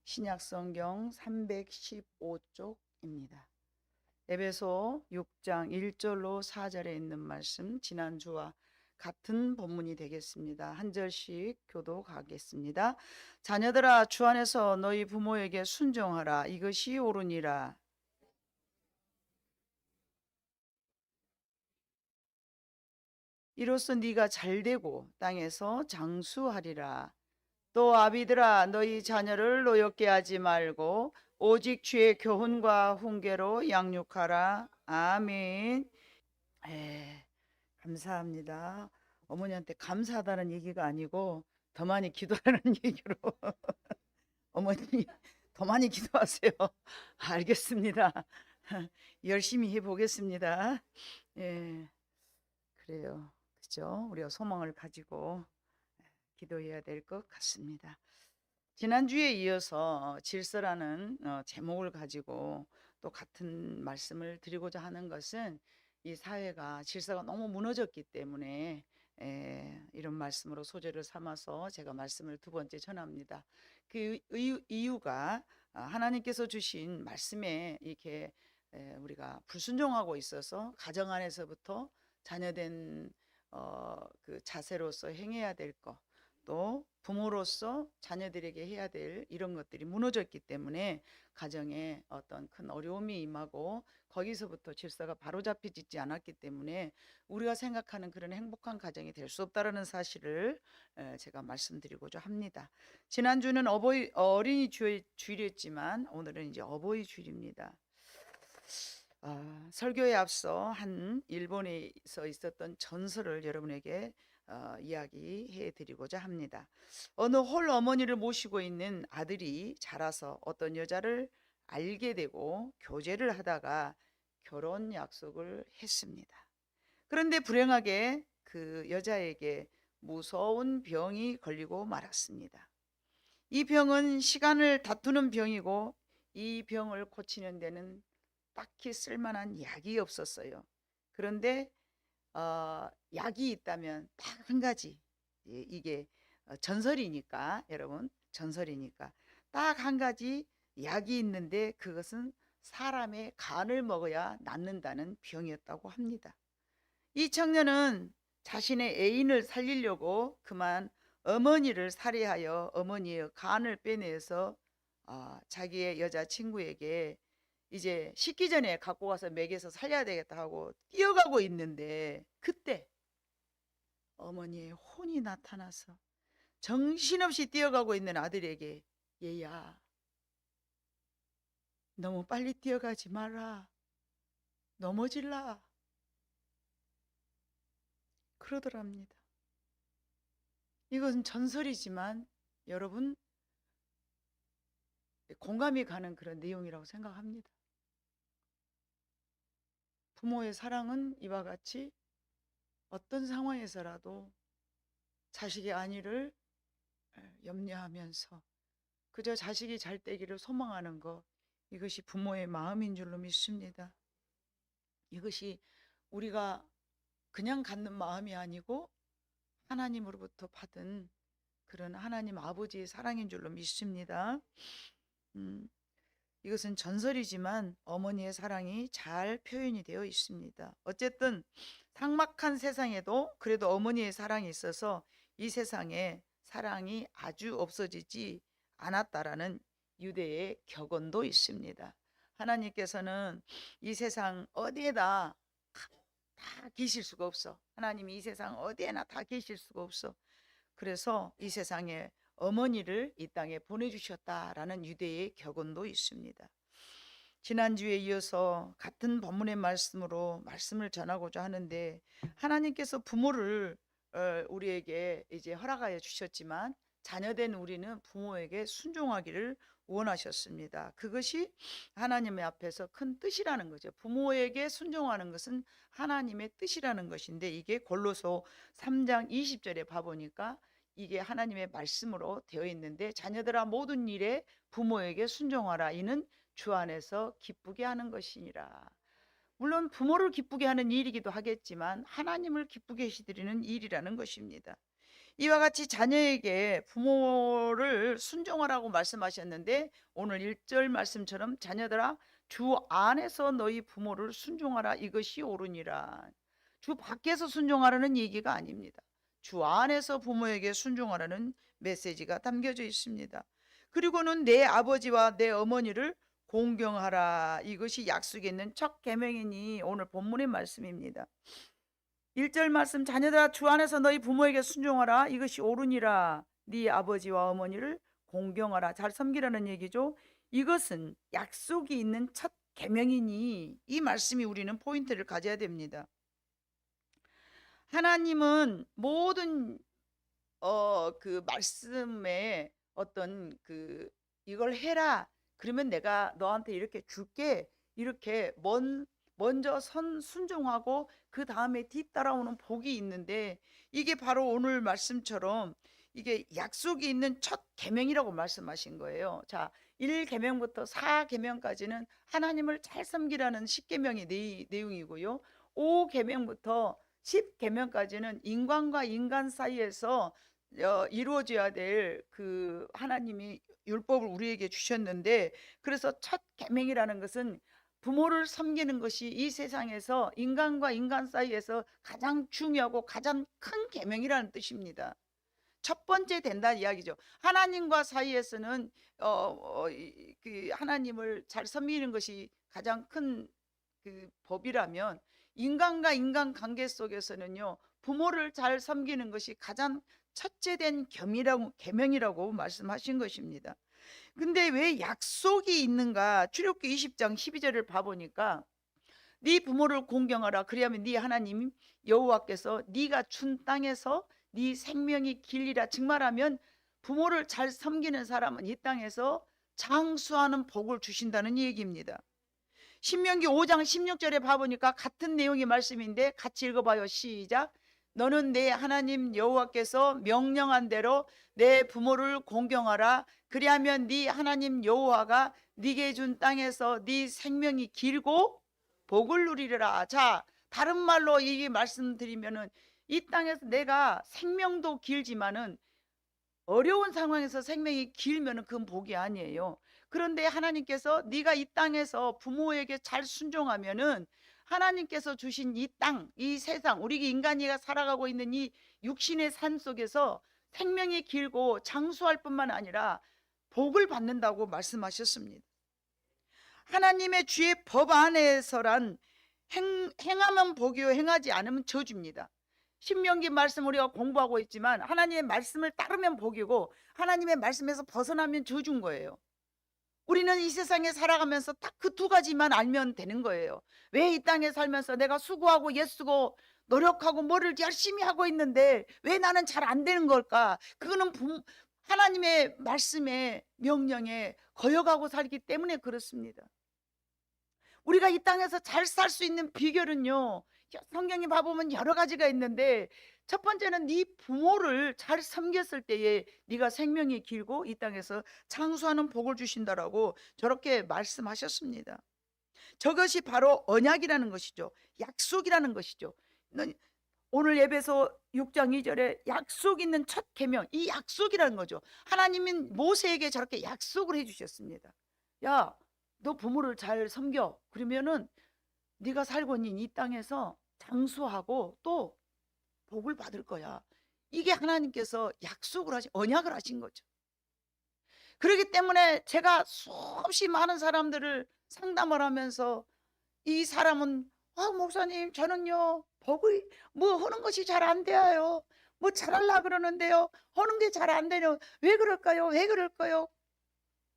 신약성경 315쪽입니다. 에베소 6장 1절로 4절에 있는 말씀, 지난주와 같은 본문이 되겠습니다. 한 절씩 교독하겠습니다. 자녀들아, 주 안에서 너희 부모에게 순종하라. 이것이 옳으니라. 이로써 네가 잘되고 땅에서 장수하리라. 또 아비들아, 너희 자녀를 노엽게 하지 말고 오직 주의 교훈과 훈계로 양육하라. 아멘. 예, 감사합니다. 어머니한테 감사하다는 얘기가 아니고 더 많이 기도하라는 얘기로. 어머니 더 많이 기도하세요. 알겠습니다. 열심히 해보겠습니다. 예, 그래요. 그죠? 우리가 소망을 가지고 기도해야 될 것 같습니다. 지난주에 이어서 질서라는 제목을 가지고 또 같은 말씀을 드리고자 하는 것은 이 사회가 질서가 너무 무너졌기 때문에 이런 말씀으로 소재를 삼아서 제가 말씀을 두 번째 전합니다. 그 이유가 하나님께서 주신 말씀에 이렇게 우리가 불순종하고 있어서 가정 안에서부터 자녀된 그 자세로서 행해야 될 것, 또 부모로서 자녀들에게 해야 될 이런 것들이 무너졌기 때문에 가정에 어떤 큰 어려움이 임하고 거기서부터 질서가 바로잡혀지지 않았기 때문에 우리가 생각하는 그런 행복한 가정이 될 수 없다라는 사실을 제가 말씀드리고자 합니다. 지난주는 어린이 주일이었지만 오늘은 이제 어버이 주일입니다. 설교에 앞서 한 일본에서 있었던 전설을 여러분에게 이야기해 드리고자 합니다. 어느 홀 어머니를 모시고 있는 아들이 자라서 어떤 여자를 알게 되고 교제를 하다가 결혼 약속을 했습니다. 그런데 불행하게 그 여자에게 무서운 병이 걸리고 말았습니다. 이 병은 시간을 다투는 병이고 이 병을 고치는 데는 딱히 쓸만한 약이 없었어요. 그런데 약이 있다면 딱 한 가지, 이게 전설이니까, 여러분, 전설이니까 딱 한 가지 약이 있는데 그것은 사람의 간을 먹어야 낫는다는 병이었다고 합니다. 이 청년은 자신의 애인을 살리려고 그만 어머니를 살해하여 어머니의 간을 빼내서 자기의 여자친구에게 이제 식기 전에 갖고 가서 먹여서 살려야 되겠다 하고 뛰어가고 있는데, 그때 어머니의 혼이 나타나서 정신없이 뛰어가고 있는 아들에게, 얘야, 너무 빨리 뛰어가지 마라, 넘어질라, 그러더랍니다. 이것은 전설이지만 여러분, 공감이 가는 그런 내용이라고 생각합니다. 부모의 사랑은 이와 같이 어떤 상황에서라도 자식의 안위를 염려하면서 그저 자식이 잘 되기를 소망하는 것, 이것이 부모의 마음인 줄로 믿습니다. 이것이 우리가 그냥 갖는 마음이 아니고 하나님으로부터 받은 그런 하나님 아버지의 사랑인 줄로 믿습니다. 이것은 전설이지만 어머니의 사랑이 잘 표현이 되어 있습니다. 어쨌든 삭막한 세상에도 그래도 어머니의 사랑이 있어서 이 세상에 사랑이 아주 없어지지 않았다라는 유대의 격언도 있습니다. 하나님께서는 이 세상 어디에다 다 계실 수가 없어. 하나님이 이 세상 어디에나 다 계실 수가 없어. 그래서 이 세상에 어머니를 이 땅에 보내주셨다라는 유대의 격언도 있습니다. 지난주에 이어서 같은 본문의 말씀으로 말씀을 전하고자 하는데, 하나님께서 부모를 우리에게 이제 허락하여 주셨지만 자녀된 우리는 부모에게 순종하기를 원하셨습니다. 그것이 하나님의 앞에서 큰 뜻이라는 거죠. 부모에게 순종하는 것은 하나님의 뜻이라는 것인데, 이게 골로새 3장 20절에 봐보니까 이게 하나님의 말씀으로 되어 있는데, 자녀들아 모든 일에 부모에게 순종하라. 이는 주 안에서 기쁘게 하는 것이니라. 물론 부모를 기쁘게 하는 일이기도 하겠지만 하나님을 기쁘게 해드리는 일이라는 것입니다. 이와 같이 자녀에게 부모를 순종하라고 말씀하셨는데 오늘 1절 말씀처럼 자녀들아 주 안에서 너희 부모를 순종하라 이것이 옳으니라. 주 밖에서 순종하라는 얘기가 아닙니다. 주 안에서 부모에게 순종하라는 메시지가 담겨져 있습니다. 그리고는 내 아버지와 내 어머니를 공경하라 이것이 약속에 있는 첫 계명이니 오늘 본문의 말씀입니다. 1절 말씀 자녀들아 주 안에서 너희 부모에게 순종하라 이것이 옳으니라. 네 아버지와 어머니를 공경하라 잘 섬기라는 얘기죠. 이것은 약속이 있는 첫 계명이니 이 말씀이 우리는 포인트를 가져야 됩니다. 하나님은 모든 그 말씀에 어떤 그 이걸 해라 그러면 내가 너한테 이렇게 줄게 이렇게 먼저 순종하고 그 다음에 뒤따라오는 복이 있는데 이게 바로 오늘 말씀처럼 이게 약속이 있는 첫 계명이라고 말씀하신 거예요. 자, 1계명부터 4계명까지는 하나님을 잘 섬기라는 10계명의 내용이고요. 5계명부터 10계명까지는 인간과 인간 사이에서 이루어져야 될 그 하나님이 율법을 우리에게 주셨는데 그래서 첫 계명이라는 것은 부모를 섬기는 것이 이 세상에서 인간과 인간 사이에서 가장 중요하고 가장 큰 계명이라는 뜻입니다. 첫 번째 된다는 이야기죠. 하나님과 사이에서는 그 하나님을 잘 섬기는 것이 가장 큰 그 법이라면 인간과 인간 관계 속에서는요 부모를 잘 섬기는 것이 가장 첫째 된 계명이라고 말씀하신 것입니다. 근데 왜 약속이 있는가? 출애굽기 20장 12절을 봐보니까 네 부모를 공경하라 그리하면 네 하나님 여호와께서 네가 준 땅에서 네 생명이 길리라. 증말하면 부모를 잘 섬기는 사람은 이 땅에서 장수하는 복을 주신다는 얘기입니다. 신명기 5장 16절에 봐보니까 같은 내용의 말씀인데 같이 읽어봐요. 시작. 너는 내 하나님 여호와께서 명령한 대로 내 부모를 공경하라. 그리하면 네 하나님 여호와가 네게 준 땅에서 네 생명이 길고 복을 누리리라. 자, 다른 말로 이 말씀드리면은 이 땅에서 내가 생명도 길지만은 어려운 상황에서 생명이 길면은 그건 복이 아니에요. 그런데 하나님께서 네가 이 땅에서 부모에게 잘 순종하면은 하나님께서 주신 이 땅, 이 세상, 우리 인간이가 살아가고 있는 이 육신의 삶 속에서 생명이 길고 장수할 뿐만 아니라 복을 받는다고 말씀하셨습니다. 하나님의 주의 법 안에서란 행하면 복이요 행하지 않으면 저주입니다. 신명기 말씀 우리가 공부하고 있지만 하나님의 말씀을 따르면 복이고 하나님의 말씀에서 벗어나면 저주인 거예요. 우리는 이 세상에 살아가면서 딱 그 두 가지만 알면 되는 거예요. 왜 이 땅에 살면서 내가 수고하고 애쓰고 노력하고 뭐를 열심히 하고 있는데 왜 나는 잘 안 되는 걸까? 그거는 하나님의 말씀에 명령에 거역하고 살기 때문에 그렇습니다. 우리가 이 땅에서 잘 살 수 있는 비결은요 성경에 봐보면 여러 가지가 있는데 첫 번째는 네 부모를 잘 섬겼을 때에 네가 생명이 길고 이 땅에서 장수하는 복을 주신다라고 저렇게 말씀하셨습니다. 저것이 바로 언약이라는 것이죠. 약속이라는 것이죠. 오늘 에베소 6장 2절에 약속 있는 첫 계명, 이 약속이라는 거죠. 하나님은 모세에게 저렇게 약속을 해주셨습니다. 야, 너 부모를 잘 섬겨. 그러면은 네가 살고 있는 이 땅에서 장수하고 또 복을 받을 거야. 이게 하나님께서 약속을 하신 언약을 하신 거죠. 그렇기 때문에 제가 수없이 많은 사람들을 상담을 하면서 이 사람은 목사님 저는요 복을 뭐 하는 것이 잘 안 돼요. 뭐 잘하려 그러는데요 하는 게 잘 안 되요. 왜 그럴까요? 왜 그럴까요?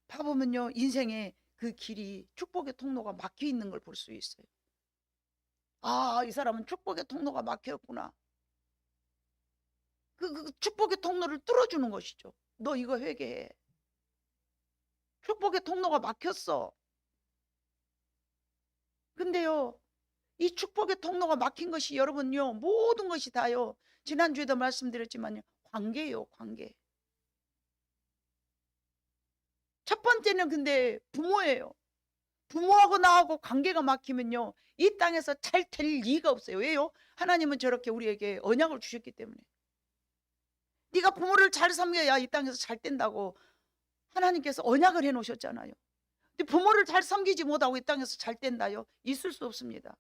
봐보면요 인생의 그 길이 축복의 통로가 막혀 있는 걸 볼 수 있어요. 이 사람은 축복의 통로가 막혔구나. 그 축복의 통로를 뚫어주는 것이죠. 너 이거 회개해. 축복의 통로가 막혔어. 근데요 이 축복의 통로가 막힌 것이 여러분요 모든 것이 다요 지난주에도 말씀드렸지만요 관계예요. 관계. 첫 번째는 근데 부모예요. 부모하고 나하고 관계가 막히면요 이 땅에서 잘 될 리가 없어요. 왜요? 하나님은 저렇게 우리에게 언약을 주셨기 때문에. 네가 부모를 잘 섬겨야 이 땅에서 잘 된다고 하나님께서 언약을 해 놓으셨잖아요. 근데 부모를 잘 섬기지 못하고 이 땅에서 잘 된다요? 있을 수 없습니다.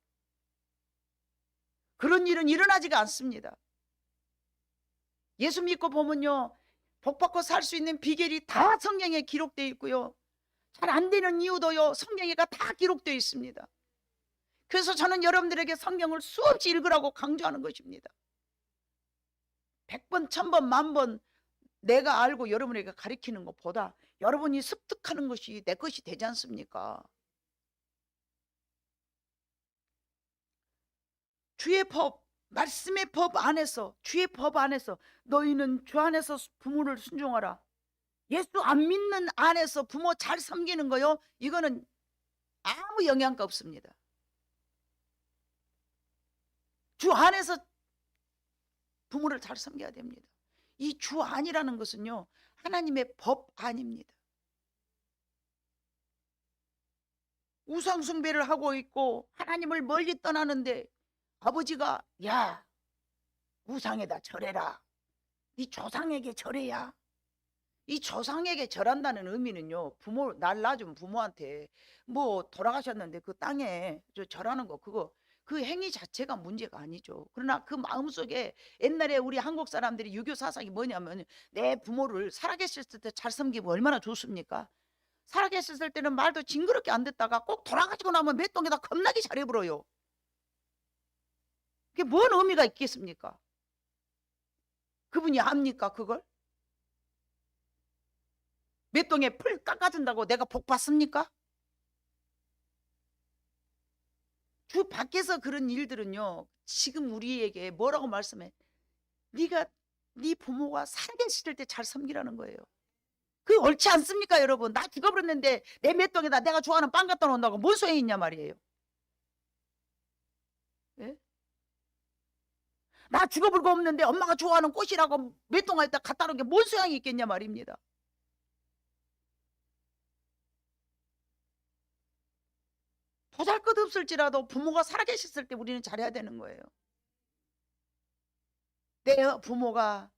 그런 일은 일어나지가 않습니다. 예수 믿고 보면요, 복받고 살 수 있는 비결이 다 성경에 기록되어 있고요, 잘 안 되는 이유도요, 성경에가 다 기록되어 있습니다. 그래서 저는 여러분들에게 성경을 수없이 읽으라고 강조하는 것입니다. 100번, 1000번, 만번 내가 알고 여러분에게 가르치는 것보다 여러분이 습득하는 것이 내 것이 되지 않습니까? 주의 법, 말씀의 법 안에서, 주의 법 안에서 너희는 주 안에서 부모를 순종하라. 예수 안 믿는 안에서 부모 잘 섬기는 거요, 이거는 아무 영향가 없습니다. 주 안에서 부모를 잘 섬겨야 됩니다. 이 주 안이라는 것은요, 하나님의 법 안입니다. 우상 숭배를 하고 있고 하나님을 멀리 떠나는데 아버지가 야, 우상에다 절해라, 네 조상에게 절해야. 이 조상에게 절한다는 의미는요, 부모, 날 낳아준 부모한테 뭐 돌아가셨는데 그 땅에 절하는 거, 그거 그 행위 자체가 문제가 아니죠. 그러나 그 마음속에 옛날에 우리 한국 사람들이 유교 사상이 뭐냐면, 내 부모를 살아계셨을 때 잘 섬기면 얼마나 좋습니까? 살아계셨을 때는 말도 징그럽게 안 듣다가 꼭 돌아가시고 나면 몇 동에다 겁나게 잘해버려요. 그게 뭔 의미가 있겠습니까? 그분이 압니까 그걸? 몇 동에 풀 깎아준다고 내가 복 받습니까? 주 밖에서 그런 일들은요, 지금 우리에게 뭐라고 말씀해? 네가 네 부모가 살아계실 때 잘 섬기라는 거예요. 그게 옳지 않습니까 여러분? 나 죽어버렸는데 내 맷동에다 내가 좋아하는 빵 갖다 놓는다고 뭔 소용이 있냐 말이에요. 예? 나 죽어버리고 없는데 엄마가 좋아하는 꽃이라고 맷동에다 갖다 놓은 게 뭔 소용이 있겠냐 말입니다. 보잘것없을지라도 부모가 살아계셨을 때 우리는 잘해야 되는 거예요. 내 부모가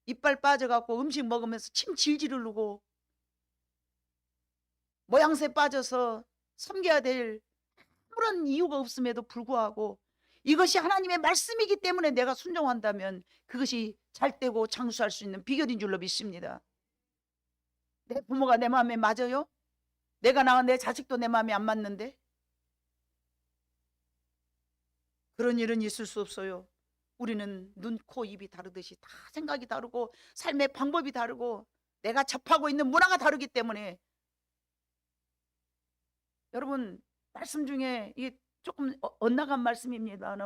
이빨 빠져갖고 음식 먹으면서 침 질질 흐르고 모양새 빠져서 섬겨야 될 아무런 이유가 없음에도 불구하고 이것이 하나님의 말씀이기 때문에 내가 순종한다면 그것이 잘되고 장수할 수 있는 비결인 줄로 믿습니다. 내 부모가 내 마음에 맞아요? 내가 낳은 내 자식도 내 마음에 안 맞는데? 그런 일은 있을 수 없어요. 우리는 눈, 코, 입이 다르듯이 다 생각이 다르고 삶의 방법이 다르고 내가 접하고 있는 문화가 다르기 때문에, 여러분 말씀 중에 이게 조금 엇나간 말씀입니다.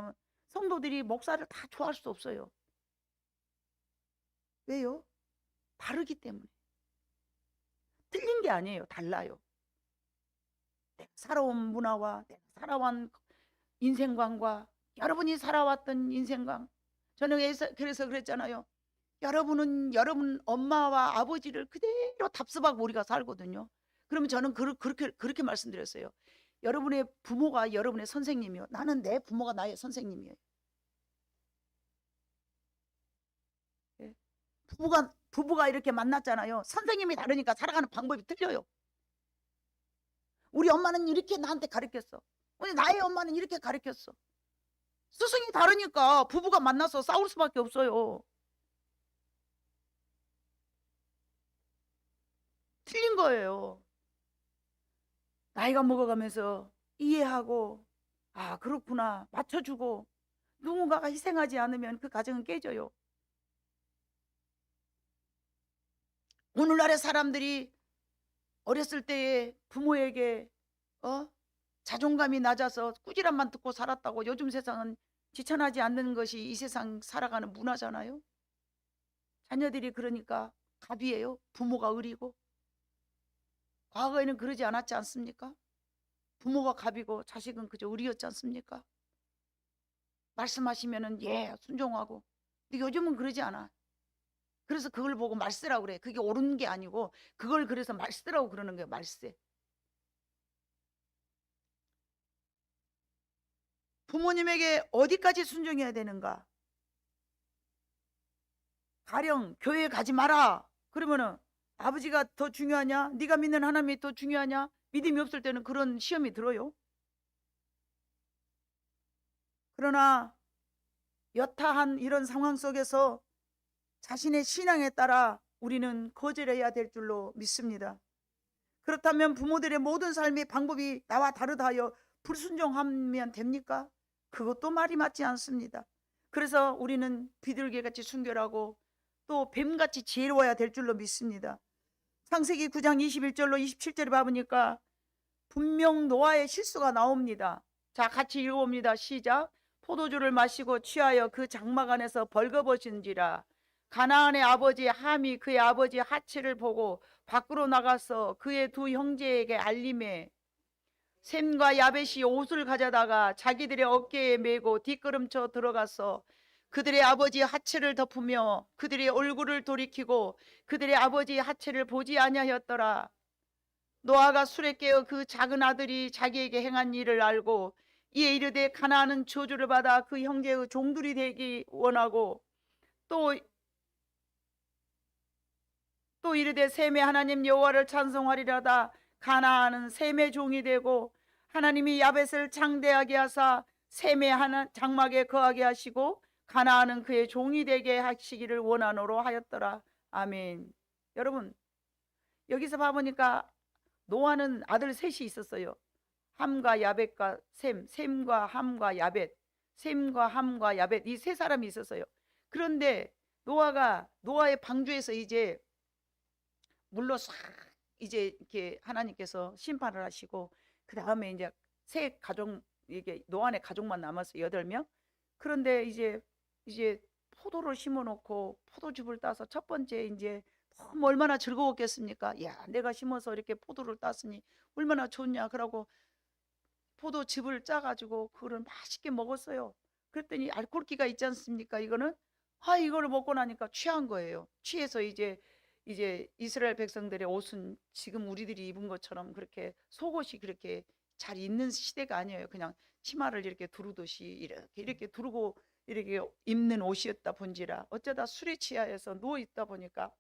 성도들이 목사를 다 좋아할 수 없어요. 왜요? 다르기 때문에. 틀린 게 아니에요. 달라요. 내가 살아온 문화와 내가 살아온 인생관과 여러분이 살아왔던 인생관, 저는 그래서 그랬잖아요. 여러분은 여러분 엄마와 아버지를 그대로 답습하고 우리가 살거든요. 그러면 저는 그렇게 말씀드렸어요. 여러분의 부모가 여러분의 선생님이요, 나는 내 부모가 나의 선생님이에요. 예? 부부가 이렇게 만났잖아요. 선생님이 다르니까 살아가는 방법이 틀려요. 우리 엄마는 이렇게 나한테 가르쳤어. 나의 엄마는 이렇게 가르쳤어. 스승이 다르니까 부부가 만나서 싸울 수밖에 없어요. 틀린 거예요. 나이가 먹어가면서 이해하고, 아 그렇구나, 맞춰주고, 누군가가 희생하지 않으면 그 가정은 깨져요. 오늘날의 사람들이 어렸을 때에 부모에게 자존감이 낮아서 꾸지람만 듣고 살았다고 요즘 세상은 지천하지 않는 것이 이 세상 살아가는 문화잖아요. 자녀들이 그러니까 갑이에요. 부모가 을이고. 과거에는 그러지 않았지 않습니까? 부모가 갑이고 자식은 그저 을이었지 않습니까? 말씀하시면은 예 순종하고. 근데 요즘은 그러지 않아. 그래서 그걸 보고 말세라고 그래. 그게 옳은 게 아니고 그걸 그래서 말세라고 그러는 거예요. 말세. 부모님에게 어디까지 순종해야 되는가? 가령 교회 가지 마라. 그러면은 아버지가 더 중요하냐? 네가 믿는 하나님이 더 중요하냐? 믿음이 없을 때는 그런 시험이 들어요. 그러나 여타한 이런 상황 속에서 자신의 신앙에 따라 우리는 거절해야 될 줄로 믿습니다. 그렇다면 부모들의 모든 삶의 방법이 나와 다르다 하여 불순종하면 됩니까? 그것도 말이 맞지 않습니다. 그래서 우리는 비둘기같이 순결하고 또 뱀같이 지혜로워야 될 줄로 믿습니다. 창세기 9장 21절로 27절을 봐보니까 분명 노아의 실수가 나옵니다. 자, 같이 읽어봅니다. 시작. 포도주를 마시고 취하여 그 장막 안에서 벌거벗은지라. 가나안의 아버지 함이 그의 아버지 하치를 보고 밖으로 나가서 그의 두 형제에게 알림해 셈과 야벳이 옷을 가져다가 자기들의 어깨에 메고 뒷걸음쳐 들어가서 그들의 아버지 하체를 덮으며 그들의 얼굴을 돌이키고 그들의 아버지 하체를 보지 아니하였더라. 노아가 술에 깨어 그 작은 아들이 자기에게 행한 일을 알고 이에 이르되 가나안은 저주를 받아 그 형제의 종들이 되기 원하고 또 이르되 셈의 하나님 여호와를 찬송하리라다. 가나안은 셈의 종이 되고 하나님이 야벳을 창대하게 하사 셈의 장막에 거하게 하시고 가나안은 그의 종이 되게 하시기를 원하노로 하였더라. 아멘. 여러분, 여기서 봐보니까 노아는 아들 셋이 있었어요. 함과 야벳과 셈과 함과 야벳, 셈과 함과 야벳, 이 세 사람이 있었어요. 그런데 노아의 방주에서 이제 물로 싹 이제 이렇게 하나님께서 심판을 하시고 그 다음에 이제 세 가족, 이게 노아의 가족만 남았어요. 8명. 그런데 이제 포도를 심어놓고 포도즙을 따서 첫 번째 이제 너무 얼마나 즐거웠겠습니까? 야, 내가 심어서 이렇게 포도를 땄으니 얼마나 좋냐. 그러고 포도즙을 짜가지고 그걸 맛있게 먹었어요. 그랬더니 알코올기가 있지 않습니까? 이거는 이거를 먹고 나니까 취한 거예요. 취해서 이제 이스라엘 백성들의 옷은 지금 우리들이 입은 것처럼 그렇게 속옷이 그렇게 잘 입는 시대가 아니에요. 그냥 치마를 이렇게 두르듯이 이렇게 두르고 이렇게 입는 옷이었다 본지라 어쩌다 술에 취하여서 누워 있다 보니까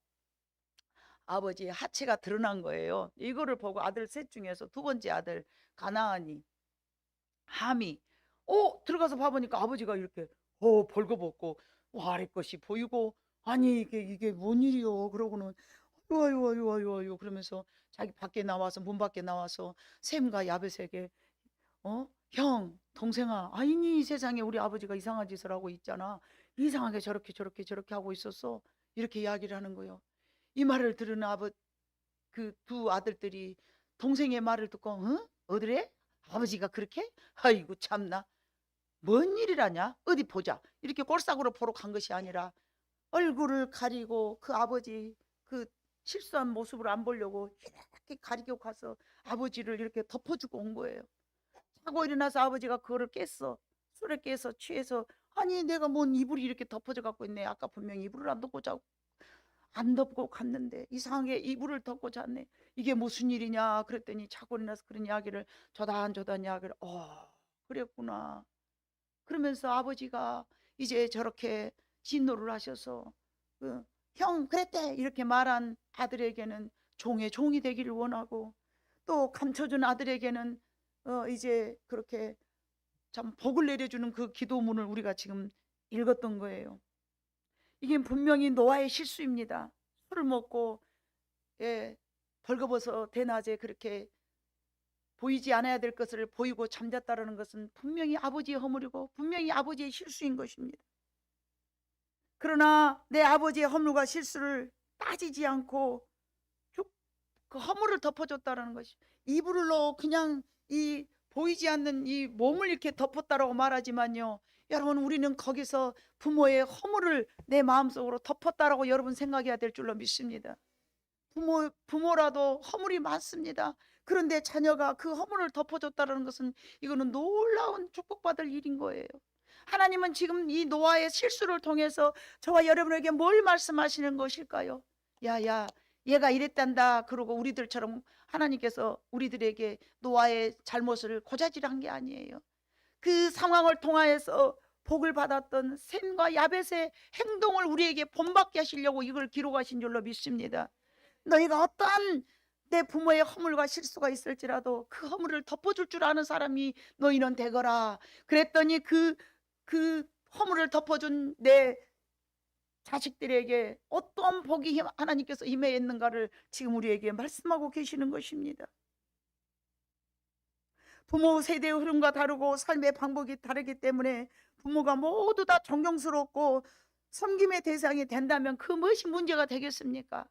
아버지의 하체가 드러난 거예요. 이거를 보고 아들 셋 중에서 두 번째 아들 가나안이 함이 들어가서 봐보니까 아버지가 이렇게 벌거벗고 아래 것이 보이고 아니 이게 뭔 일이요. 그러고는 아유 그러면서 자기 밖에 나와서 문 밖에 나와서 셈과 야벳에게 형 동생아 아니니 이 세상에 우리 아버지가 이상한 짓을 하고 있잖아. 이상하게 저렇게 하고 있었어. 이렇게 이야기를 하는 거예요. 이 말을 들은 그 두 아들들이 동생의 말을 듣고 어디래? 아버지가 그렇게? 아이고 참나 뭔 일이라냐? 어디 보자. 이렇게 꼴싹으로 보러 간 것이 아니라 얼굴을 가리고 그 아버지 그 실수한 모습을 안 보려고 이렇게 가리고 가서 아버지를 이렇게 덮어주고 온 거예요. 자고 일어나서 아버지가 그거를 깼어. 술에 깨서 취해서 아니 내가 뭔 이불이 이렇게 덮어져 갖고 있네. 아까 분명히 이불을 안 덮고 갔는데 이상하게 이불을 덮고 잤네. 이게 무슨 일이냐 그랬더니 자고 일어나서 그런 이야기를 저단 이야기를 그랬구나. 그러면서 아버지가 이제 저렇게 진노를 하셔서 형 그랬대 이렇게 말한 아들에게는 종의 종이 되기를 원하고 또 감춰준 아들에게는 이제 그렇게 참 복을 내려주는 그 기도문을 우리가 지금 읽었던 거예요. 이게 분명히 노아의 실수입니다. 술을 먹고 벌거벗어 대낮에 그렇게 보이지 않아야 될 것을 보이고 잠잤다라는 것은 분명히 아버지의 허물이고 분명히 아버지의 실수인 것입니다. 그러나 내 아버지의 허물과 실수를 따지지 않고 그 허물을 덮어줬다라는 것이 이불로 그냥 이 보이지 않는 이 몸을 이렇게 덮었다라고 말하지만요. 여러분 우리는 거기서 부모의 허물을 내 마음속으로 덮었다라고 여러분 생각해야 될 줄로 믿습니다. 부모라도 허물이 많습니다. 그런데 자녀가 그 허물을 덮어줬다는 것은 이거는 놀라운 축복받을 일인 거예요. 하나님은 지금 이 노아의 실수를 통해서 저와 여러분에게 뭘 말씀하시는 것일까요? 야야 얘가 이랬단다 그러고 우리들처럼 하나님께서 우리들에게 노아의 잘못을 고자질한 게 아니에요. 그 상황을 통하여서 복을 받았던 셈과 야벳의 행동을 우리에게 본받게 하시려고 이걸 기록하신 줄로 믿습니다. 너희가 어떠한 내 부모의 허물과 실수가 있을지라도 그 허물을 덮어줄 줄 아는 사람이 너희는 되거라. 그랬더니 그 허물을 덮어준 내 자식들에게 어떤 복이 하나님께서 임해 있는가를 지금 우리에게 말씀하고 계시는 것입니다. 부모 세대의 흐름과 다르고 삶의 방법이 다르기 때문에 부모가 모두 다 존경스럽고 섬김의 대상이 된다면 그 무엇이 문제가 되겠습니까?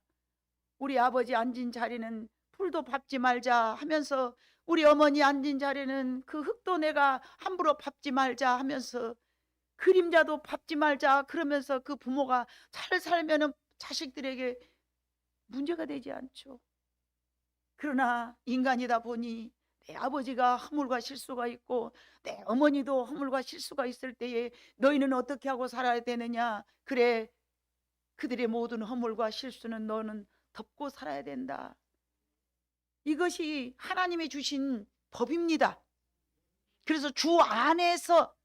우리 아버지 앉은 자리는 풀도 밟지 말자 하면서, 우리 어머니 앉은 자리는 그 흙도 내가 함부로 밟지 말자 하면서, 그림자도 밟지 말자 그러면서 그 부모가 잘 살면은 자식들에게 문제가 되지 않죠. 그러나 인간이다 보니 내 아버지가 허물과 실수가 있고 내 어머니도 허물과 실수가 있을 때에 너희는 어떻게 하고 살아야 되느냐? 그래, 그들의 모든 허물과 실수는 너는 덮고 살아야 된다. 이것이 하나님이 주신 법입니다. 그래서 주 안에서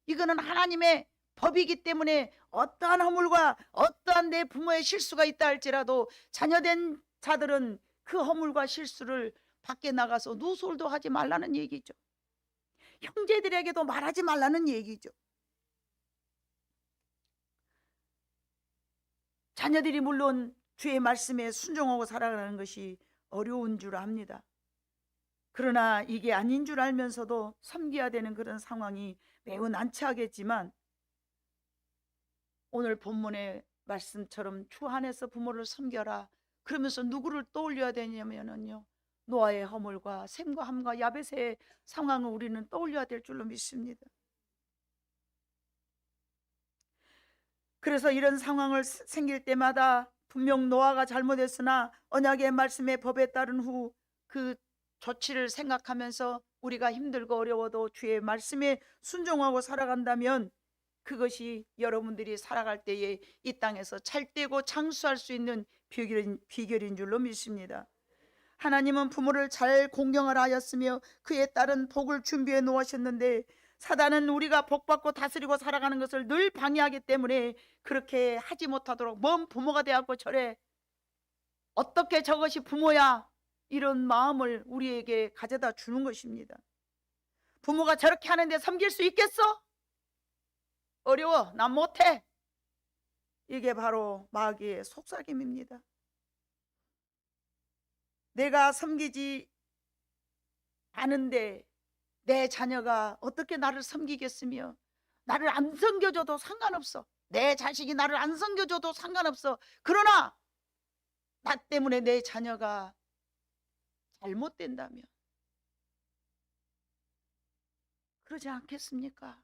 이거는 하나님의 법이기 때문에 어떠한 허물과 어떠한 내 부모의 실수가 있다 할지라도 자녀된 자들은 그 허물과 실수를 밖에 나가서 누설도 하지 말라는 얘기죠. 형제들에게도 말하지 말라는 얘기죠. 자녀들이 물론 주의 말씀에 순종하고 살아가는 것이 어려운 줄 압니다. 그러나 이게 아닌 줄 알면서도 섬겨야 되는 그런 상황이 매우 난처하겠지만, 오늘 본문의 말씀처럼 주 안에서 부모를 섬겨라 그러면서 누구를 떠올려야 되냐면요, 노아의 허물과 셈과 함과 야벳의 상황을 우리는 떠올려야 될 줄로 믿습니다. 그래서 이런 상황을 생길 때마다 분명 노아가 잘못했으나 언약의 말씀의 법에 따른 후 그 조치를 생각하면서 우리가 힘들고 어려워도 주의 말씀에 순종하고 살아간다면 그것이 여러분들이 살아갈 때에 이 땅에서 잘되고 장수할 수 있는 비결인 줄로 믿습니다. 하나님은 부모를 잘 공경하라 하였으며 그에 따른 복을 준비해 놓으셨는데, 사단은 우리가 복받고 다스리고 살아가는 것을 늘 방해하기 때문에 그렇게 하지 못하도록 뭔 부모가 되었고 저래, 어떻게 저것이 부모야, 이런 마음을 우리에게 가져다 주는 것입니다. 부모가 저렇게 하는데 섬길 수 있겠어? 어려워, 난 못해. 이게 바로 마귀의 속삭임입니다. 내가 섬기지 않은데 내 자녀가 어떻게 나를 섬기겠으며, 나를 안 섬겨줘도 상관없어. 내 자식이 나를 안 섬겨줘도 상관없어. 그러나 나 때문에 내 자녀가 잘못된다면 그러지 않겠습니까?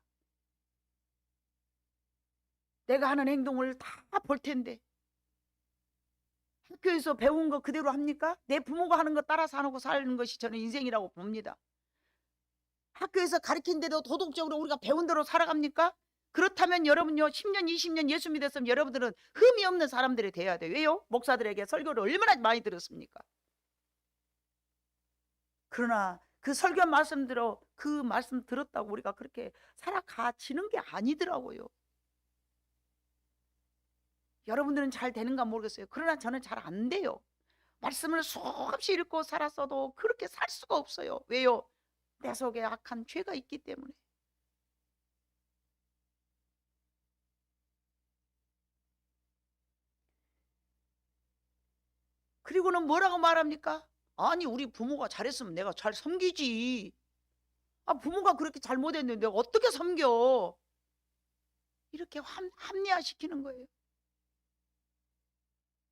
내가 하는 행동을 다 볼 텐데 학교에서 배운 거 그대로 합니까? 내 부모가 하는 거 따라서 안 하고 사는 것이 저는 인생이라고 봅니다. 학교에서 가르친 대로 도덕적으로 우리가 배운 대로 살아갑니까? 그렇다면 여러분요, 10년 20년 예수 믿었으면 여러분들은 흠이 없는 사람들이 돼야 돼요. 왜요? 목사들에게 설교를 얼마나 많이 들었습니까? 그러나 그 설교 말씀대로 그 말씀 들었다고 우리가 그렇게 살아가지는 게 아니더라고요. 여러분들은 잘 되는가 모르겠어요. 그러나 저는 잘 안 돼요. 말씀을 수없이 읽고 살았어도 그렇게 살 수가 없어요. 왜요? 내 속에 악한 죄가 있기 때문에. 그리고는 뭐라고 말합니까? 아니, 우리 부모가 잘했으면 내가 잘 섬기지. 부모가 그렇게 잘못했는데 내가 어떻게 섬겨? 이렇게 합리화시키는 거예요.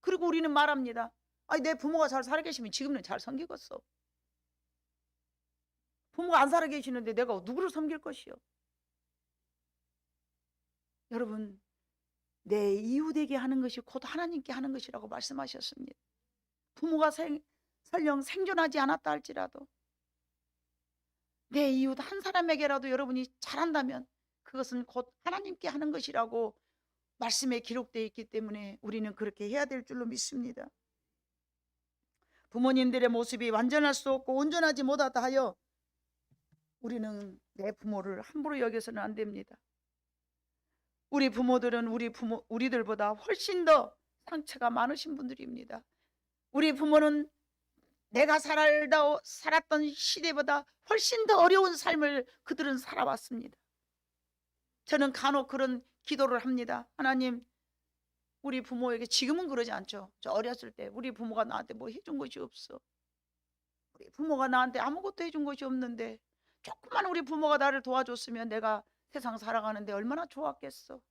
그리고 우리는 말합니다. 아니, 내 부모가 잘 살아계시면 지금은 잘 섬기겠어. 부모가 안 살아계시는데 내가 누구를 섬길 것이요? 여러분, 내 이웃에게 하는 것이 곧 하나님께 하는 것이라고 말씀하셨습니다. 부모가 설령 생존하지 않았다 할지라도 내 이웃 한 사람에게라도 여러분이 잘한다면 그것은 곧 하나님께 하는 것이라고 말씀에 기록되어 있기 때문에 우리는 그렇게 해야 될 줄로 믿습니다. 부모님들의 모습이 완전할 수 없고 온전하지 못하다 하여 우리는 내 부모를 함부로 여겨서는 안 됩니다. 우리 부모들은 우리들보다 훨씬 더 상처가 많으신 분들입니다. 우리 부모는 내가 살았던 시대보다 훨씬 더 어려운 삶을 그들은 살아왔습니다. 저는 간혹 그런 기도를 합니다. 하나님, 우리 부모에게, 지금은 그러지 않죠. 저 어렸을 때 우리 부모가 나한테 뭐 해준 것이 없어. 우리 부모가 나한테 아무것도 해준 것이 없는데 조금만 우리 부모가 나를 도와줬으면 내가 세상 살아가는데 얼마나 좋았겠어.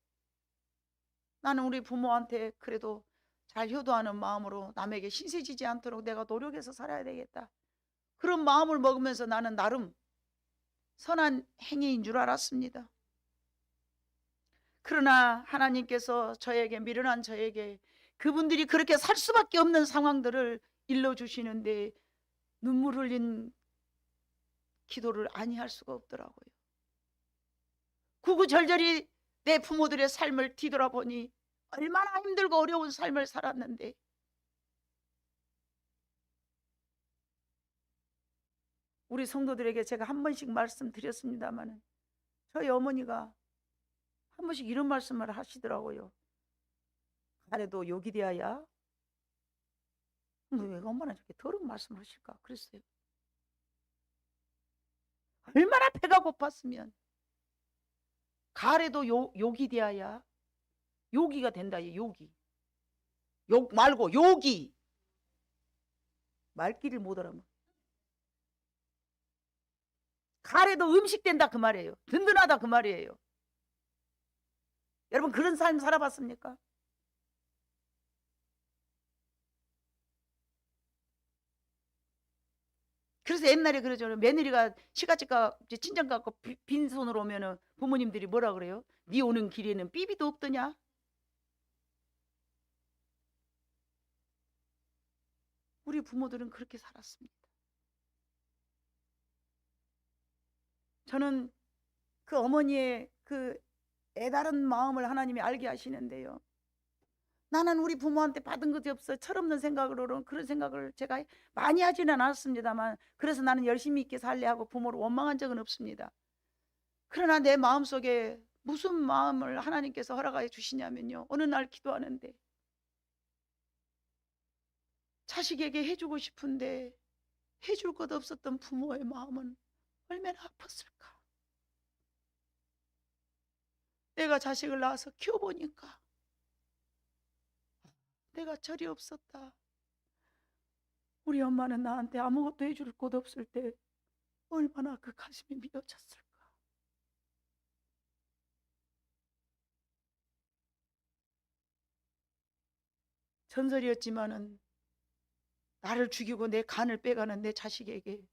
나는 우리 부모한테 그래도 잘 효도하는 마음으로 남에게 신세지지 않도록 내가 노력해서 살아야 되겠다. 그런 마음을 먹으면서 나는 나름 선한 행위인 줄 알았습니다. 그러나 하나님께서 저에게, 미련한 저에게 그분들이 그렇게 살 수밖에 없는 상황들을 일러주시는데 눈물 흘린 기도를 아니할 수가 없더라고요. 구구절절히 내 부모들의 삶을 뒤돌아보니 얼마나 힘들고 어려운 삶을 살았는데, 우리 성도들에게 제가 한 번씩 말씀드렸습니다만 저희 어머니가 한 번씩 이런 말씀을 하시더라고요. 아래도 욕이 되어야. 왜 엄마는 저렇게 더러운 말씀을 하실까 그랬어요. 얼마나 배가 고팠으면 가래도 욕이 되어야. 요기가 된다. 요기. 욕 말고 요기. 말귀를 못 알아면 가래도 음식 된다 그 말이에요. 든든하다 그 말이에요. 여러분 그런 삶 살아봤습니까? 그래서 옛날에 그러죠. 며느리가 시가집 가 친정 갖고 빈손으로 오면은 부모님들이 뭐라 그래요? 네 오는 길에는 삐비도 없더냐? 우리 부모들은 그렇게 살았습니다. 저는 그 어머니의 그 애다른 마음을 하나님이 알게 하시는데요. 나는 우리 부모한테 받은 것이 없어. 철없는 생각으로는 그런 생각을 제가 많이 하지는 않았습니다만, 그래서 나는 열심히 있게 살래 하고 부모를 원망한 적은 없습니다. 그러나 내 마음속에 무슨 마음을 하나님께서 허락해 주시냐면요, 어느 날 기도하는데 자식에게 해주고 싶은데 해줄 것 없었던 부모의 마음은 얼마나 아팠을까. 내가 자식을 낳아서 키워보니까 내가 철이 없었다. 우리 엄마는 나한테 아무것도 해줄 것 없을 때 얼마나 그 가슴이 미어졌을까. 전설이었지만은 나를 죽이고 내 간을 빼가는 내 자식에게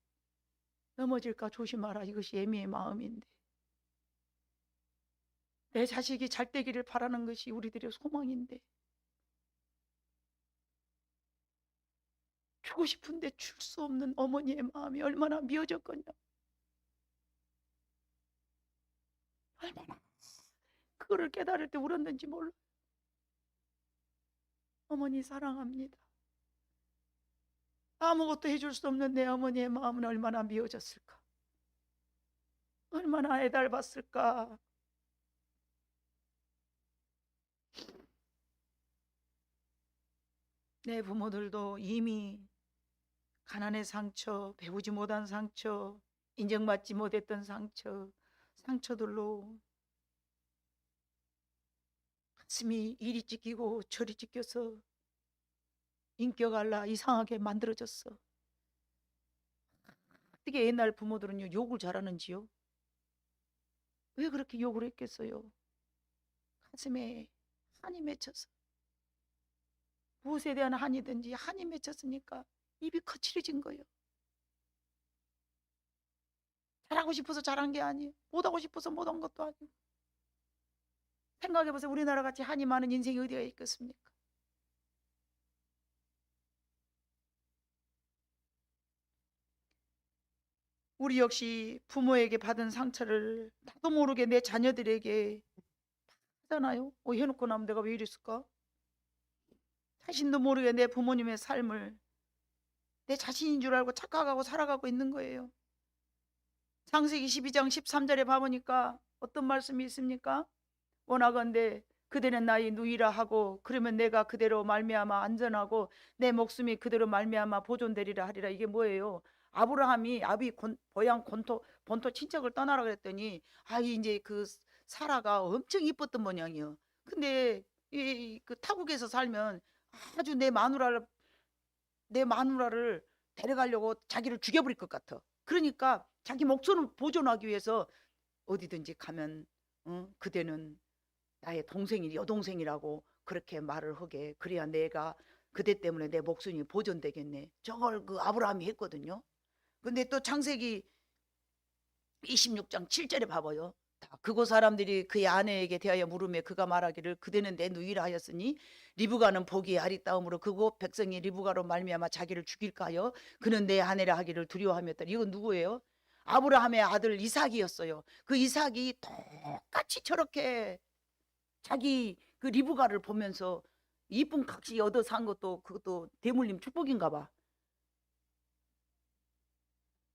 넘어질까 조심하라, 이것이 애미의 마음인데, 내 자식이 잘 되기를 바라는 것이 우리들의 소망인데 주고 싶은데 줄 수 없는 어머니의 마음이 얼마나 미어졌거냐. 얼마나 그거를 깨달을 때 울었는지 몰라. 어머니 사랑합니다. 아무것도 해줄 수 없는 내 어머니의 마음은 얼마나 미어졌을까. 얼마나 애달봤을까. 내 부모들도 이미 가난의 상처, 배우지 못한 상처, 인정받지 못했던 상처들로 가슴이 이리 찢기고 저리 찢겨서 인격 알라 이상하게 만들어졌어. 어떻게 옛날 부모들은요 욕을 잘하는지요? 왜 그렇게 욕을 했겠어요? 가슴에 한이 맺혀서, 무엇에 대한 한이든지 한이 맺혔으니까 입이 거칠어진 거예요. 잘하고 싶어서 잘한 게 아니에요. 못하고 싶어서 못한 것도 아니고. 생각해보세요. 우리나라 같이 한이 많은 인생이 어디가 있겠습니까? 우리 역시 부모에게 받은 상처를 나도 모르게 내 자녀들에게 하잖아요. 해놓고 나면 내가 왜 이랬을까? 자신도 모르게 내 부모님의 삶을 내 자신인 줄 알고 착각하고 살아가고 있는 거예요. 창세기 12장 13절에 봐보니까 어떤 말씀이 있습니까? 원하건대 그대는 나의 누이라 하고 그러면 내가 그대로 말미암아 안전하고 내 목숨이 그대로 말미암아 보존되리라 하리라. 이게 뭐예요? 아브라함이 고향 본토 친척을 떠나라 그랬더니 이제 그 사라가 엄청 이뻤던 모양이요. 근데 그 타국에서 살면 아주 내 마누라를 데려가려고 자기를 죽여버릴 것 같아. 그러니까 자기 목숨을 보존하기 위해서 어디든지 가면 그대는 나의 여동생이라고 그렇게 말을 하게. 그래야 내가 그대 때문에 내 목숨이 보존되겠네. 저걸 그 아브라함이 했거든요. 근데 또 창세기 26장 7절에 봐봐요. 그곳 사람들이 그의 아내에게 대하여 물으며 그가 말하기를 그대는 내 누이라 하였으니 리브가는 보기에 아리따움으로 그곳 백성이 리브가로 말미암아 자기를 죽일까 하여 그는 내 아내라 하기를 두려워하였다. 이건 누구예요? 아브라함의 아들 이삭이었어요. 그 이삭이 똑같이 저렇게 자기 그 리브가를 보면서 이쁜 각시 얻어 산 것도 그것도 대물림 축복인가 봐.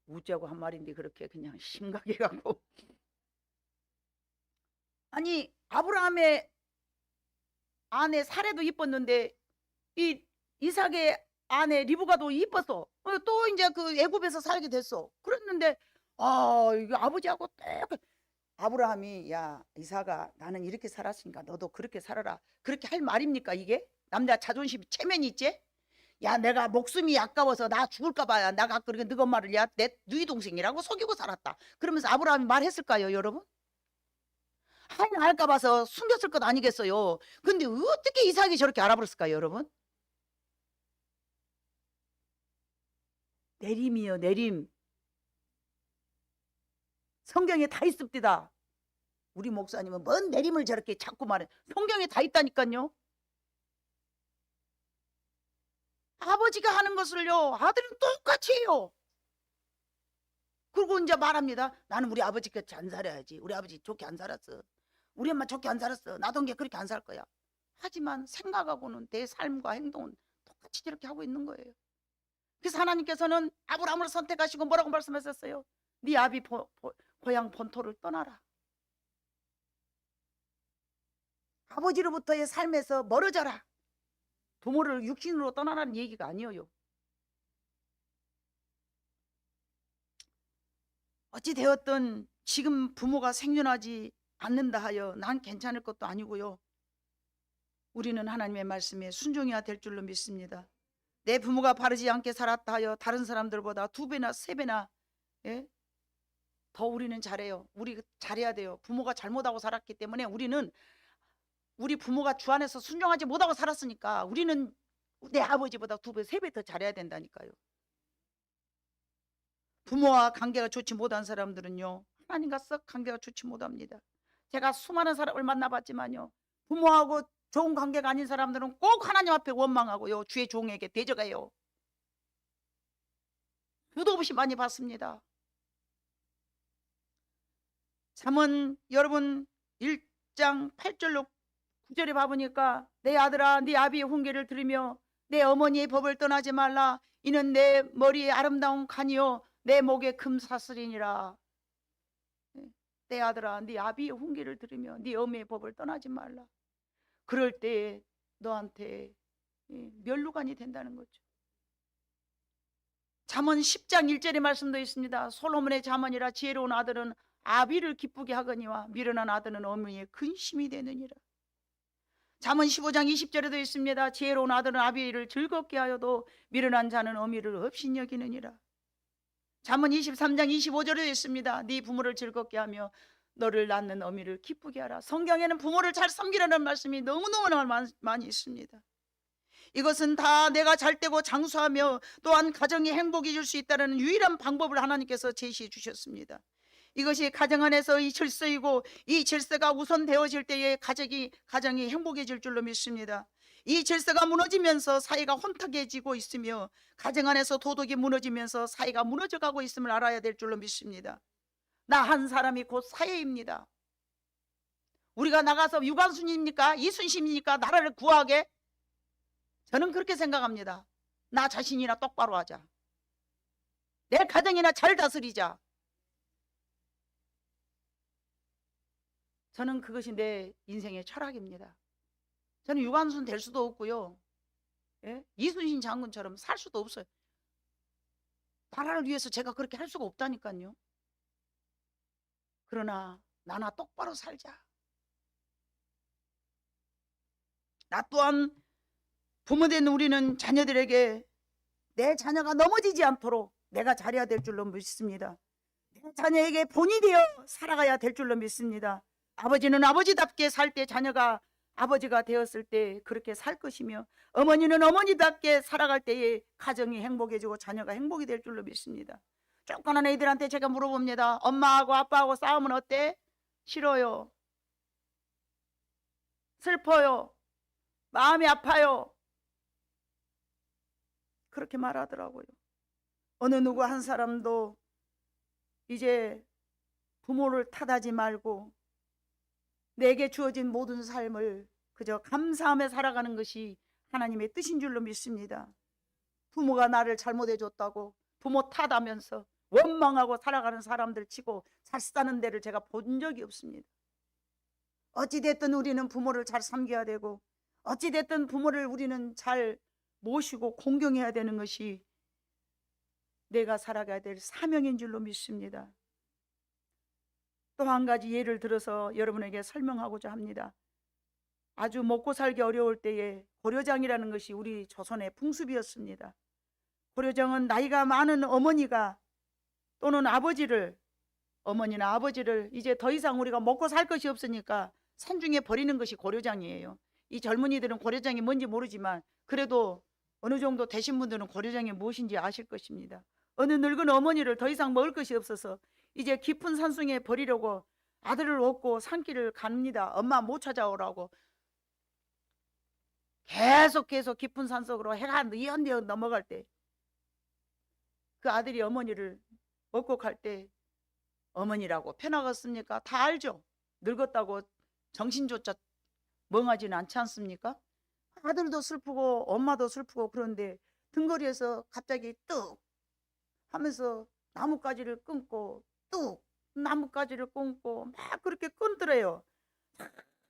우짜고 한 말인데 그렇게 그냥 심각해갖고. 아니 아브라함의 아내 사레도 이뻤는데 이 이삭의 아내 리브가도 이뻤어. 또 이제 그 애굽에서 살게 됐어. 그랬는데 이게 아버지하고 딱 아브라함이 야 이삭아 나는 이렇게 살았으니까 너도 그렇게 살아라. 그렇게 할 말입니까 이게? 남자 자존심 체면이 있지? 야 내가 목숨이 아까워서 나 죽을까 봐 나가 그렇게 너 엄마를 야 내 누이 동생이라고 속이고 살았다. 그러면서 아브라함이 말했을까요 여러분? 하인 알까 봐서 숨겼을 것 아니겠어요. 근데 어떻게 이삭이 저렇게 알아버렸을까요 여러분? 내림이요 내림. 성경에 다 있습니다. 우리 목사님은 뭔 내림을 저렇게 자꾸 말해. 성경에 다 있다니까요. 아버지가 하는 것을요 아들은 똑같이 해요. 그리고 이제 말합니다. 나는 우리 아버지 같이 안 살아야지. 우리 아버지 좋게 안 살았어. 우리 엄마 좋게 안 살았어. 나도 그렇게 안 살 거야. 하지만 생각하고는 내 삶과 행동은 똑같이 저렇게 하고 있는 거예요. 그래서 하나님께서는 아브라함을 선택하시고 뭐라고 말씀하셨어요? 네 아비 고향 본토를 떠나라. 아버지로부터의 삶에서 멀어져라. 부모를 육신으로 떠나라는 얘기가 아니에요. 어찌 되었든 지금 부모가 생존하지 않는다 하여 난 괜찮을 것도 아니고요. 우리는 하나님의 말씀에 순종해야 될 줄로 믿습니다. 내 부모가 바르지 않게 살았다 하여 다른 사람들보다 2배나 3배나 더 우리는 잘해요. 우리 잘해야 돼요. 부모가 잘못하고 살았기 때문에 우리 부모가 주 안에서 순종하지 못하고 살았으니까 우리는 내 아버지보다 2배, 3배 더 잘해야 된다니까요. 부모와 관계가 좋지 못한 사람들은요 하나님과 썩 관계가 좋지 못합니다. 제가 수많은 사람을 만나봤지만요 부모하고 좋은 관계가 아닌 사람들은 꼭 하나님 앞에 원망하고요 주의 종에게 대적해요. 수도 없이 많이 봤습니다. 잠언 여러분 1장 8절로 9절에 봐보니까 내 아들아 네 아비의 훈계를 들으며 내 어머니의 법을 떠나지 말라. 이는 내 머리에 아름다운 칸이요 내 목에 금사슬이니라. 내 아들아 네 아비의 훈계를 들으며 네 어머니의 법을 떠나지 말라. 그럴 때 너한테 멸류관이 된다는 거죠. 잠언 10장 1절의 말씀도 있습니다. 솔로몬의 잠언이라 지혜로운 아들은 아비를 기쁘게 하거니와 미련한 아들은 어머니의 근심이 되느니라. 잠언 15장 20절에도 있습니다. 지혜로운 아들은 아비를 즐겁게 하여도 미련한 자는 어미를 없인 여기느니라. 잠언 23장 25절에도 있습니다. 네 부모를 즐겁게 하며 너를 낳는 어미를 기쁘게 하라. 성경에는 부모를 잘 섬기라는 말씀이 너무너무 많이 있습니다. 이것은 다 내가 잘되고 장수하며 또한 가정이 행복해질 수 있다는 유일한 방법을 하나님께서 제시해 주셨습니다. 이것이 가정 안에서 이 질서이고 이 질서가 우선되어질 때에 가정이 행복해질 줄로 믿습니다. 이 질서가 무너지면서 사회가 혼탁해지고 있으며 가정 안에서 도덕이 무너지면서 사회가 무너져가고 있음을 알아야 될 줄로 믿습니다. 나 한 사람이 곧 사회입니다. 우리가 나가서 유관순입니까? 이순신입니까? 나라를 구하게? 저는 그렇게 생각합니다. 나 자신이나 똑바로 하자. 내 가정이나 잘 다스리자. 저는 그것이 내 인생의 철학입니다. 저는 유관순 될 수도 없고요. 예? 이순신 장군처럼 살 수도 없어요. 나라를 위해서 제가 그렇게 할 수가 없다니까요. 그러나 나나 똑바로 살자. 나 또한 부모된 우리는 자녀들에게 내 자녀가 넘어지지 않도록 내가 잘해야 될 줄로 믿습니다. 내 자녀에게 본이 되어 살아가야 될 줄로 믿습니다. 아버지는 아버지답게 살 때 자녀가 아버지가 되었을 때 그렇게 살 것이며, 어머니는 어머니답게 살아갈 때에 가정이 행복해지고 자녀가 행복이 될 줄로 믿습니다. 조그만 애들한테 제가 물어봅니다. 엄마하고 아빠하고 싸우면 어때? 싫어요. 슬퍼요. 마음이 아파요. 그렇게 말하더라고요. 어느 누구 한 사람도 이제 부모를 탓하지 말고 내게 주어진 모든 삶을 그저 감사하며 살아가는 것이 하나님의 뜻인 줄로 믿습니다. 부모가 나를 잘못해 줬다고 부모 탓하면서 원망하고 살아가는 사람들 치고 잘 사는 데를 제가 본 적이 없습니다. 어찌됐든 우리는 부모를 잘 섬겨야 되고, 어찌됐든 부모를 우리는 잘 모시고 공경해야 되는 것이 내가 살아가야 될 사명인 줄로 믿습니다. 또 한 가지 예를 들어서 여러분에게 설명하고자 합니다. 아주 먹고 살기 어려울 때에 고려장이라는 것이 우리 조선의 풍습이었습니다. 고려장은 나이가 많은 어머니가 또는 아버지를, 어머니나 아버지를 이제 더 이상 우리가 먹고 살 것이 없으니까 산중에 버리는 것이 고려장이에요. 이 젊은이들은 고려장이 뭔지 모르지만 그래도 어느 정도 되신 분들은 고려장이 무엇인지 아실 것입니다. 어느 늙은 어머니를 더 이상 먹을 것이 없어서 이제 깊은 산속에 버리려고 아들을 얻고 산길을 갑니다. 엄마 못 찾아오라고. 계속 깊은 산속으로 해가 뉘엿뉘엿 넘어갈 때 그 아들이 어머니를 먹고 갈 때, 어머니라고 편하겠습니까? 다 알죠. 늙었다고 정신조차 멍하지는 않지 않습니까? 아들도 슬프고 엄마도 슬프고. 그런데 등거리에서 갑자기 뚝 하면서 나뭇가지를 끊고 뚝 나뭇가지를 끊고 막 그렇게 끊더래요.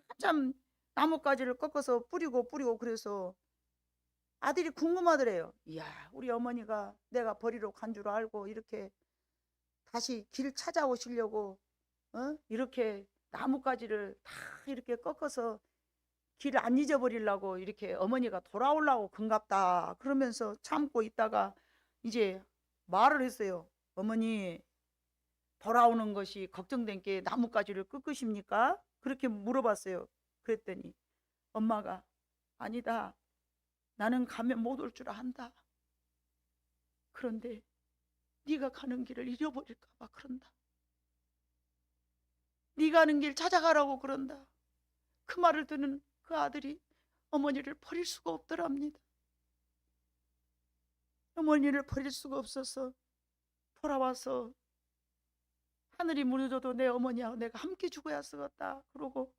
한참 나뭇가지를 꺾어서 뿌리고 그래서 아들이 궁금하더래요. 이야, 우리 어머니가 내가 버리러 간 줄 알고 이렇게 다시 길 찾아오시려고 이렇게 나뭇가지를 다 이렇게 꺾어서 길을 안 잊어버리려고 이렇게 어머니가 돌아오려고 큰갑다 그러면서 참고 있다가 이제 말을 했어요. 어머니, 돌아오는 것이 걱정된 게 나뭇가지를 꺾으십니까? 그렇게 물어봤어요. 그랬더니 엄마가 아니다. 나는 가면 못 올 줄 안다. 그런데 네가 가는 길을 잃어버릴까 봐 그런다. 네가 가는 길 찾아가라고 그런다. 그 말을 듣는 그 아들이 어머니를 버릴 수가 없더랍니다. 어머니를 버릴 수가 없어서 돌아와서 하늘이 무너져도 내 어머니하고 내가 함께 죽어야 쓰겠다 그러고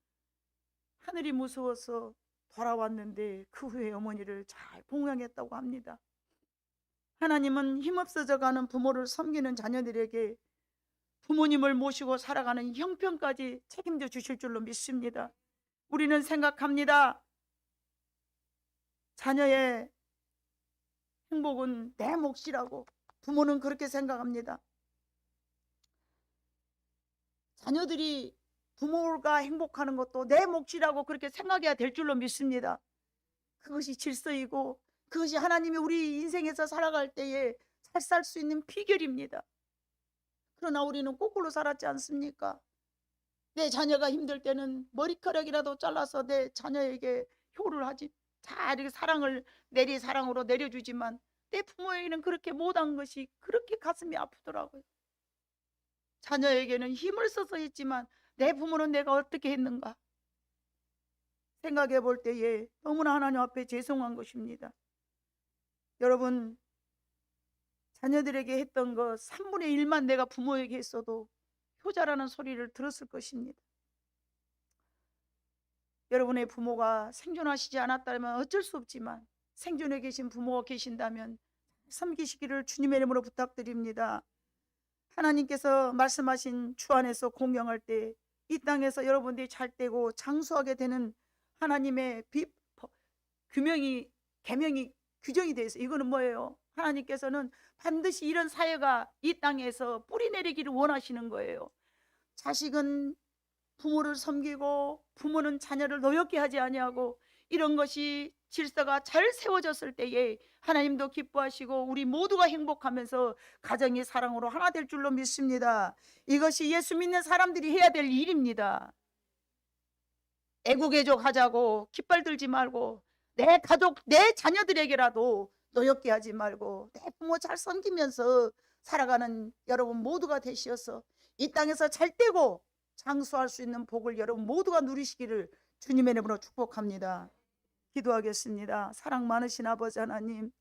하늘이 무서워서 돌아왔는데 그 후에 어머니를 잘 봉양했다고 합니다. 하나님은 힘없어져 가는 부모를 섬기는 자녀들에게 부모님을 모시고 살아가는 형편까지 책임져 주실 줄로 믿습니다. 우리는 생각합니다. 자녀의 행복은 내 몫이라고. 부모는 그렇게 생각합니다. 자녀들이 부모가 행복하는 것도 내 몫이라고 그렇게 생각해야 될 줄로 믿습니다. 그것이 질서이고 그것이 하나님이 우리 인생에서 살아갈 때에 잘 살 수 있는 비결입니다. 그러나 우리는 거꾸로 살았지 않습니까? 내 자녀가 힘들 때는 머리카락이라도 잘라서 내 자녀에게 효를 하지, 다 이렇게 사랑을 사랑으로 내려주지만 내 부모에게는 그렇게 못한 것이 그렇게 가슴이 아프더라고요. 자녀에게는 힘을 써서 했지만 내 부모는 내가 어떻게 했는가 생각해 볼 때에 너무나 하나님 앞에 죄송한 것입니다. 여러분, 자녀들에게 했던 것 3분의 1만 내가 부모에게 했어도 효자라는 소리를 들었을 것입니다. 여러분의 부모가 생존하시지 않았다면 어쩔 수 없지만 생존해 계신 부모가 계신다면 섬기시기를 주님의 이름으로 부탁드립니다. 하나님께서 말씀하신 주 안에서 공경할 때 이 땅에서 여러분들이 잘되고 장수하게 되는 하나님의 규명이, 계명이, 규정이 되어 있어요. 이거는 뭐예요? 하나님께서는 반드시 이런 사회가 이 땅에서 뿌리 내리기를 원하시는 거예요. 자식은 부모를 섬기고 부모는 자녀를 노엽게 하지 아니하고, 이런 것이 질서가 잘 세워졌을 때에 하나님도 기뻐하시고 우리 모두가 행복하면서 가정이 사랑으로 하나 될 줄로 믿습니다. 이것이 예수 믿는 사람들이 해야 될 일입니다. 애국애족 하자고 깃발 들지 말고, 내 가족, 내 자녀들에게라도 노엽게 하지 말고 내 부모 잘 섬기면서 살아가는 여러분 모두가 되시어서 이 땅에서 잘되고 장수할 수 있는 복을 여러분 모두가 누리시기를 주님의 이름으로 축복합니다. 기도하겠습니다. 사랑 많으신 아버지 하나님,